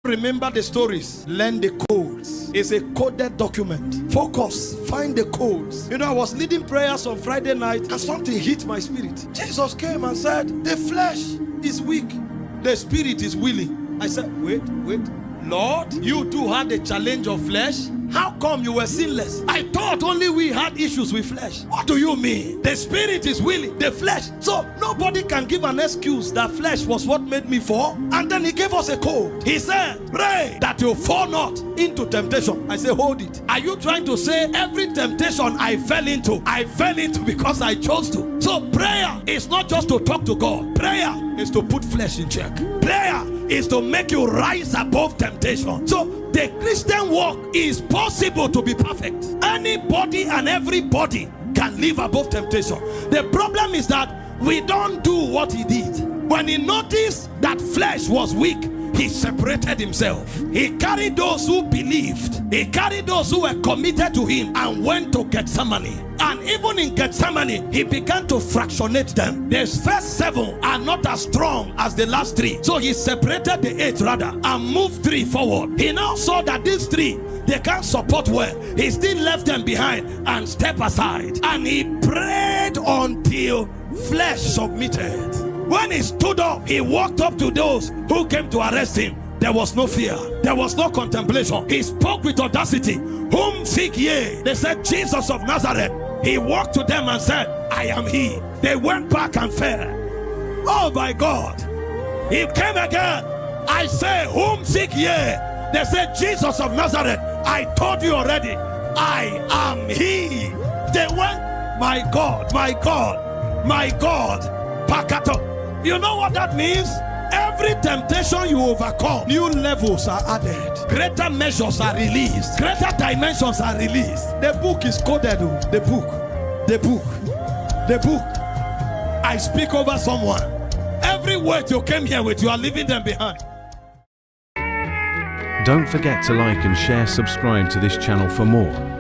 Remember the stories. Learn the codes. It's a coded document. Focus. Find the codes. You know, I was leading prayers on Friday night and something hit my spirit. Jesus came and said, the flesh is weak, the spirit is willing. I said, wait. Lord, you too had a challenge of flesh? How come you were sinless? I thought only we had issues with flesh. What do you mean? The spirit is willing, the flesh. So nobody can give an excuse that flesh was what made me fall. And then he gave us a code. He said, pray that you fall not into temptation. I say, hold it. Are you trying to say every temptation I fell into because I chose to? So prayer is not just to talk to God. Prayer is to put flesh in check. Prayer is to make you rise above temptation. So the Christian walk is possible to be perfect. Anybody and everybody can live above temptation. The problem is that we don't do what he did. When he noticed that flesh was weak, he separated himself. He carried those who believed. He carried those who were committed to him and went to Gethsemane. And even in Gethsemane, he began to fractionate them. The first 7 are not as strong as the last 3. So he separated the 8 rather and moved 3 forward. He now saw that these 3, they can't support well. He still left them behind and stepped aside. And he prayed until flesh submitted. When he stood up, he walked up to those who came to arrest him. There was no fear. There was no contemplation. He spoke with audacity. Whom seek ye? They said, Jesus of Nazareth. He walked to them and said, I am he. They went back and fell. Oh my God. He came again. I say, whom seek ye? They said, Jesus of Nazareth. I told you already, I am he. They went, my God, my God, my God. Pack it up. You know what that means? Every temptation you overcome, new levels are added. Greater measures are released. Greater dimensions are released. The book is coded. The book. I speak over someone. Every word you came here with, you are leaving them behind. Don't forget to like and share, subscribe to this channel for more.